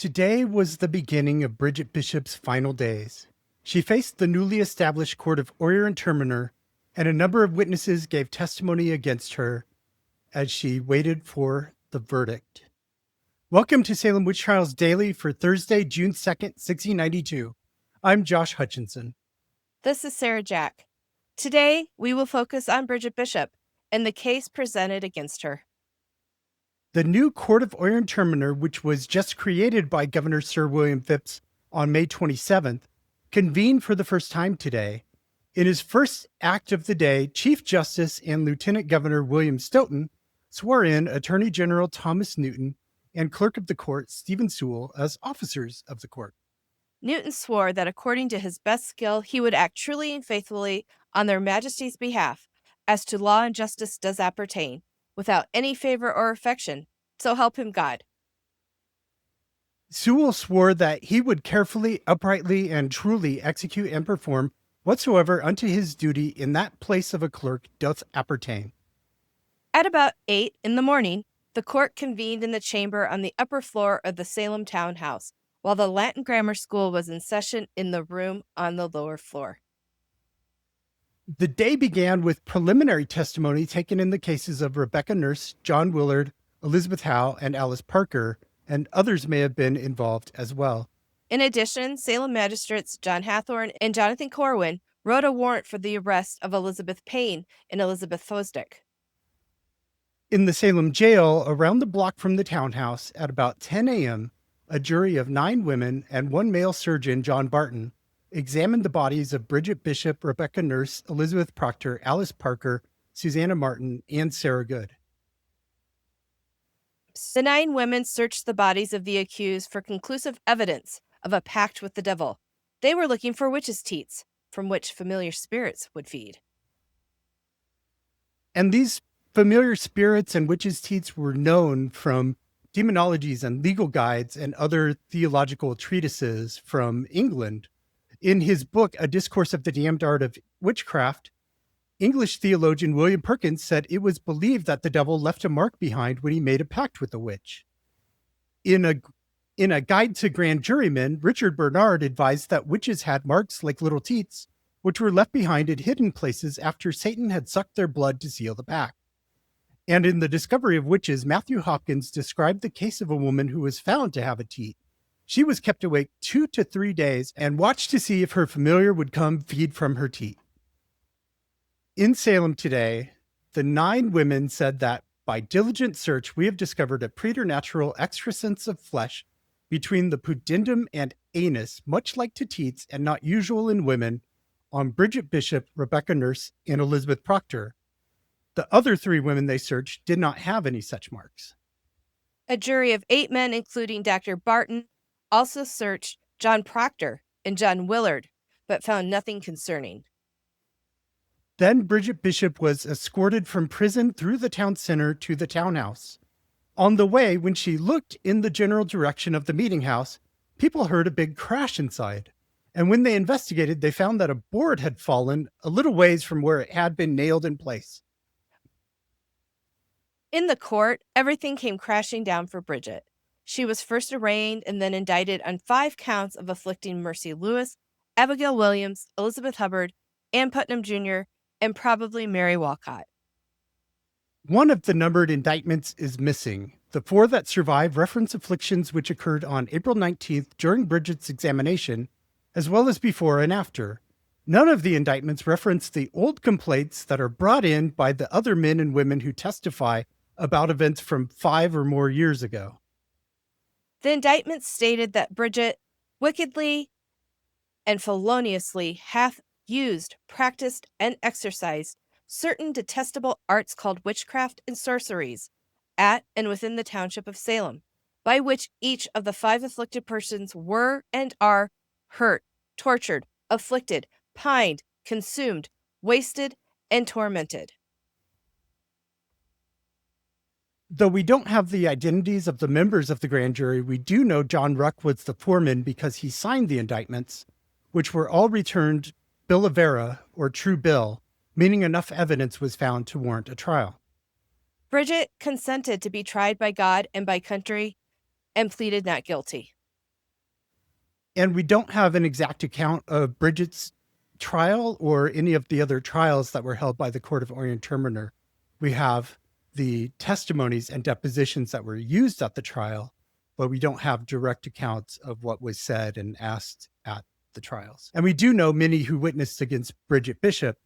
Today was the beginning of Bridget Bishop's final days. She faced the newly established court of Oyer and Terminer, and a number of witnesses gave testimony against her as she waited for the verdict. Welcome to Salem Witch Trials Daily for Thursday, June 2nd, 1692. I'm Josh Hutchinson. This is Sarah Jack. Today, we will focus on Bridget Bishop and the case presented against her. The new Court of Oyer and Terminer, which was just created by Governor Sir William Phipps on May 27th, convened for the first time today. In his first act of the day, Chief Justice and Lieutenant Governor William Stoughton swore in Attorney General Thomas Newton and Clerk of the Court Stephen Sewall as officers of the court. Newton swore that according to his best skill, he would act truly and faithfully on their majesties' behalf, as to law and justice does appertain, without any favor or affection, so help him God. Sewall swore that he would carefully, uprightly, and truly execute and perform whatsoever unto his duty in that place of a clerk doth appertain. At about 8 in the morning, the court convened in the chamber on the upper floor of the Salem Town House, while the Latin Grammar School was in session in the room on the lower floor. The day began with preliminary testimony taken in the cases of Rebecca Nurse, John Willard, Elizabeth Howe, and Alice Parker, and others may have been involved as well. In addition, Salem magistrates John Hathorne and Jonathan Corwin wrote a warrant for the arrest of Elizabeth Payne and Elizabeth Fosdick. In the Salem jail, around the block from the townhouse, at about 10 a.m., a jury of 9 women and 1 male surgeon, John Barton, examined the bodies of Bridget Bishop, Rebecca Nurse, Elizabeth Procter, Alice Parker, Susanna Martin, and Sarah Good. The 9 women searched the bodies of the accused for conclusive evidence of a pact with the devil. They were looking for witches' teats, from which familiar spirits would feed. And these familiar spirits and witches' teats were known from demonologies and legal guides and other theological treatises from England. In his book, A Discourse of the Damned Art of Witchcraft, English theologian William Perkins said it was believed that the devil left a mark behind when he made a pact with a witch. In a guide to grand jurymen, Richard Bernard advised that witches had marks like little teats, which were left behind in hidden places after Satan had sucked their blood to seal the pact. And in The Discovery of Witches, Matthew Hopkins described the case of a woman who was found to have a teat. She was kept awake 2 to 3 days and watched to see if her familiar would come feed from her teat. In Salem today, the 9 women said that by diligent search, we have discovered a preternatural excrescence of flesh between the pudendum and anus, much like to teats and not usual in women, on Bridget Bishop, Rebecca Nurse, and Elizabeth Procter. The other 3 women they searched did not have any such marks. A jury of 8 men, including Dr. Barton, also searched John Procter and John Willard, but found nothing concerning. Then Bridget Bishop was escorted from prison through the town center to the townhouse. On the way, when she looked in the general direction of the meeting house, people heard a big crash inside. And when they investigated, they found that a board had fallen a little ways from where it had been nailed in place. In the court, everything came crashing down for Bridget. She was first arraigned and then indicted on 5 counts of afflicting Mercy Lewis, Abigail Williams, Elizabeth Hubbard, and Putnam Jr., and probably Mary Walcott. One of the numbered indictments is missing. The 4 that survive reference afflictions which occurred on April 19th during Bridget's examination, as well as before and after. None of the indictments reference the old complaints that are brought in by the other men and women who testify about events from 5 or more years ago. The indictment stated that Bridget wickedly and feloniously hath used, practiced, and exercised certain detestable arts called witchcraft and sorceries at and within the township of Salem, by which each of the 5 afflicted persons were and are hurt, tortured, afflicted, pined, consumed, wasted, and tormented. Though we don't have the identities of the members of the grand jury, we do know John Ruck was the foreman because he signed the indictments, which were all returned bill of vera, or true bill, meaning enough evidence was found to warrant a trial. Bridget consented to be tried by God and by country and pleaded not guilty. And we don't have an exact account of Bridget's trial or any of the other trials that were held by the Court of Oyer and Terminer. We have the testimonies and depositions that were used at the trial, but we don't have direct accounts of what was said and asked at the trials. And we do know many who witnessed against Bridget Bishop.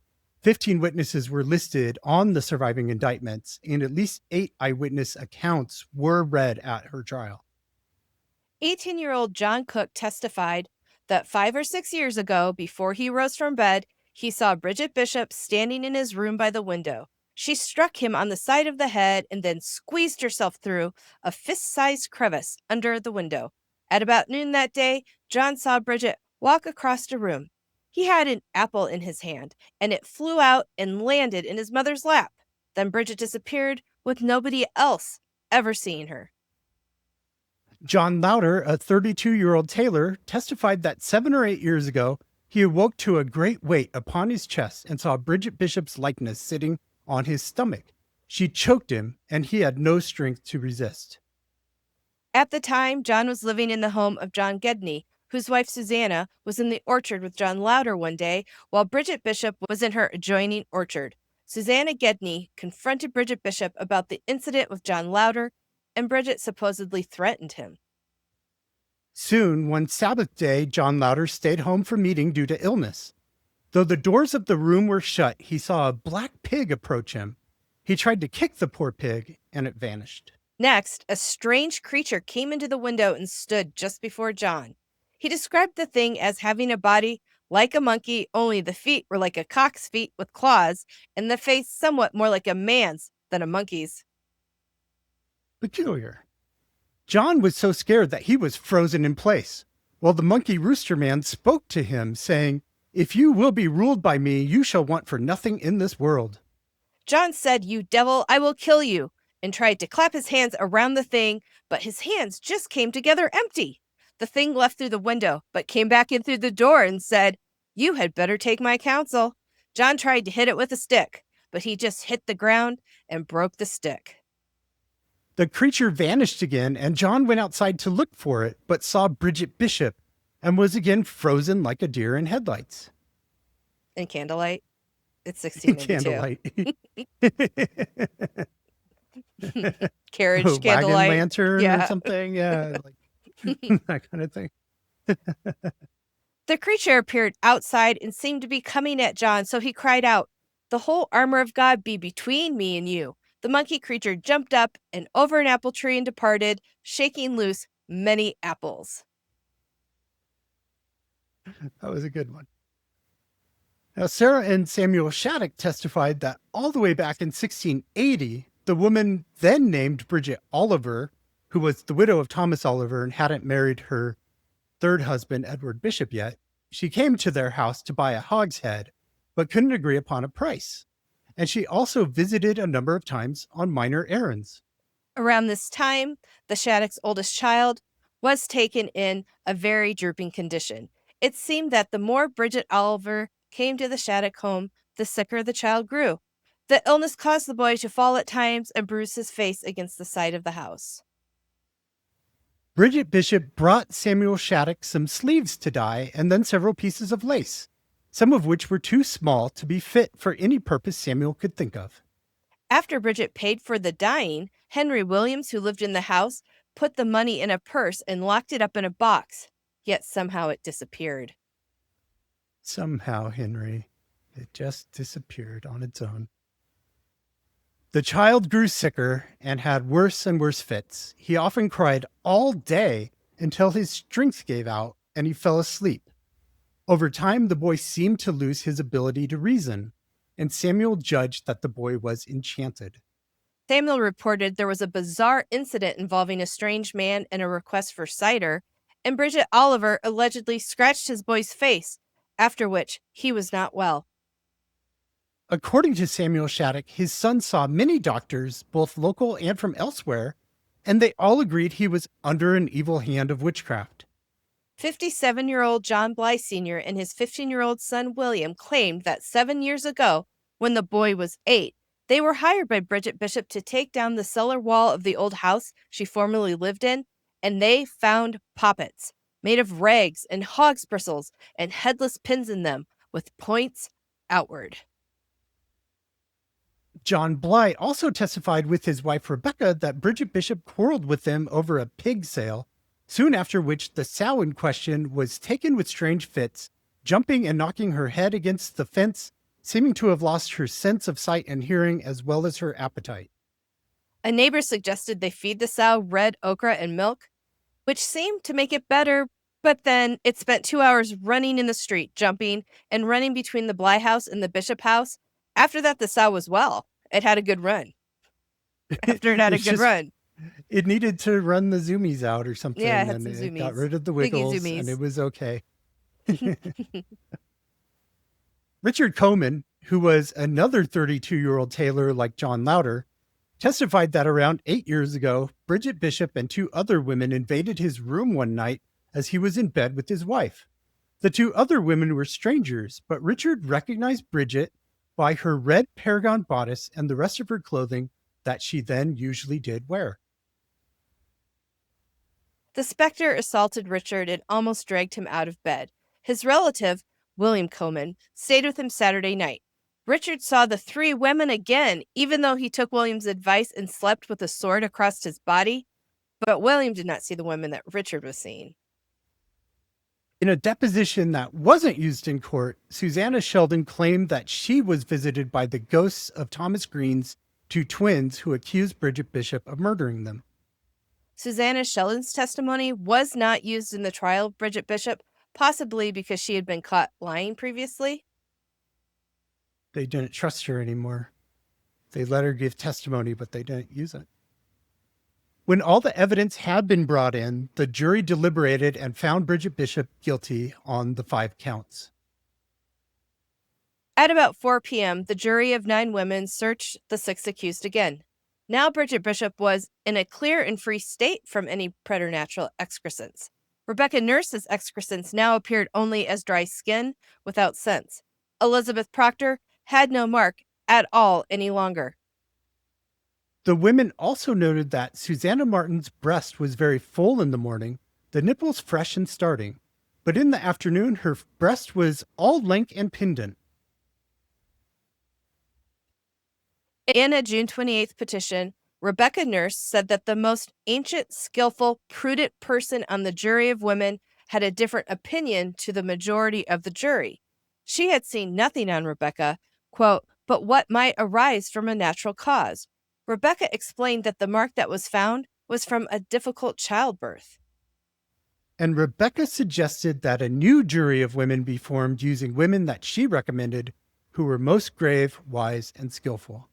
15 witnesses were listed on the surviving indictments, and at least 8 eyewitness accounts were read at her trial. 18-year-old John Cook testified that 5 or 6 years ago, before he rose from bed, he saw Bridget Bishop standing in his room by the window. She struck him on the side of the head and then squeezed herself through a fist-sized crevice under the window. At about noon that day, John saw Bridget walk across the room. He had an apple in his hand, and it flew out and landed in his mother's lap. Then Bridget disappeared, with nobody else ever seeing her. John Louder, a 32-year-old tailor, testified that 7 or 8 years ago, he awoke to a great weight upon his chest and saw Bridget Bishop's likeness sitting on his stomach. She choked him, and he had no strength to resist. At the time, John was living in the home of John Gedney, whose wife Susanna was in the orchard with John Louder one day while Bridget Bishop was in her adjoining orchard. Susanna Gedney confronted Bridget Bishop about the incident with John Louder, and Bridget supposedly threatened him. Soon, one Sabbath day, John Louder stayed home from meeting due to illness. Though the doors of the room were shut, he saw a black pig approach him. He tried to kick the poor pig, and it vanished. Next, a strange creature came into the window and stood just before John. He described the thing as having a body like a monkey, only the feet were like a cock's feet with claws, and the face somewhat more like a man's than a monkey's. Peculiar. John was so scared that he was frozen in place, while the monkey rooster man spoke to him, saying, "If you will be ruled by me, you shall want for nothing in this world." John said, "You devil, I will kill you," and tried to clap his hands around the thing, but his hands just came together empty. The thing left through the window, but came back in through the door and said, "You had better take my counsel." John tried to hit it with a stick, but he just hit the ground and broke the stick. The creature vanished again, and John went outside to look for it, but saw Bridget Bishop and was again frozen like a deer in headlights. In candlelight? It's 1692. Candlelight. Carriage Wagon candlelight. lantern Yeah. or something. Yeah, like that kind of thing. The creature appeared outside and seemed to be coming at John, so he cried out, "The whole armor of God be between me and you." The monkey creature jumped up and over an apple tree and departed, shaking loose many apples. That was a good one. Now, Sarah and Samuel Shattuck testified that all the way back in 1680, the woman then named Bridget Oliver, who was the widow of Thomas Oliver and hadn't married her third husband, Edward Bishop, yet, she came to their house to buy a hogshead, but couldn't agree upon a price. And she also visited a number of times on minor errands. Around this time, the Shattuck's oldest child was taken in a very drooping condition. It seemed that the more Bridget Oliver came to the Shattuck home, the sicker the child grew. The illness caused the boy to fall at times and bruise his face against the side of the house. Bridget Bishop brought Samuel Shattuck some sleeves to dye and then several pieces of lace, some of which were too small to be fit for any purpose Samuel could think of. After Bridget paid for the dyeing, Henry Williams, who lived in the house, put the money in a purse and locked it up in a box, yet somehow it disappeared. Somehow, Henry, it just disappeared on its own. The child grew sicker and had worse and worse fits. He often cried all day until his strength gave out and he fell asleep. Over time, the boy seemed to lose his ability to reason, and Samuel judged that the boy was enchanted. Samuel reported there was a bizarre incident involving a strange man and a request for cider, and Bridget Oliver allegedly scratched his boy's face, after which he was not well. According to Samuel Shattuck, his son saw many doctors, both local and from elsewhere, and they all agreed he was under an evil hand of witchcraft. 57-year-old John Bly Sr. and his 15-year-old son William claimed that 7 years ago, when the boy was 8, they were hired by Bridget Bishop to take down the cellar wall of the old house she formerly lived in, and they found poppets, made of rags and hog's bristles and headless pins in them with points outward. John Bly also testified with his wife Rebecca that Bridget Bishop quarreled with them over a pig sale, soon after which the sow in question was taken with strange fits, jumping and knocking her head against the fence, seeming to have lost her sense of sight and hearing as well as her appetite. A neighbor suggested they feed the sow red okra and milk, which seemed to make it better, but then it spent 2 hours running in the street, jumping and running between the Bly house and the Bishop house. After that, the sow was well. It had a good run. After it had a good run. It needed to run the zoomies out or something. Yeah, it had and some it zoomies. got rid of the wiggles and it was okay. Richard Coman, who was another 32-year-old tailor like John Louder, testified that around 8 years ago, Bridget Bishop and 2 other women invaded his room one night as he was in bed with his wife. The 2 other women were strangers, but Richard recognized Bridget by her red paragon bodice and the rest of her clothing that she then usually did wear. The specter assaulted Richard and almost dragged him out of bed. His relative, William Coman, stayed with him Saturday night. Richard saw the 3 women again, even though he took William's advice and slept with a sword across his body. But William did not see the women that Richard was seeing. In a deposition that wasn't used in court, Susanna Sheldon claimed that she was visited by the ghosts of Thomas Green's 2 twins who accused Bridget Bishop of murdering them. Susanna Sheldon's testimony was not used in the trial of Bridget Bishop, possibly because she had been caught lying previously. They didn't trust her anymore. They let her give testimony, but they didn't use it. When all the evidence had been brought in, the jury deliberated and found Bridget Bishop guilty on the 5 counts. At about 4 p.m., the jury of 9 women searched the 6 accused again. Now Bridget Bishop was in a clear and free state from any preternatural excrescence. Rebecca Nurse's excrescence now appeared only as dry skin without sense. Elizabeth Procter had no mark at all any longer. The women also noted that Susanna Martin's breast was very full in the morning, the nipples fresh and starting, but in the afternoon her breast was all lank and pendant. In a June 28th petition, Rebecca Nurse said that the most ancient, skillful, prudent person on the jury of women had a different opinion to the majority of the jury. She had seen nothing on Rebecca, quote, but what might arise from a natural cause. Rebecca explained that the mark that was found was from a difficult childbirth. And Rebecca suggested that a new jury of women be formed using women that she recommended who were most grave, wise, and skillful.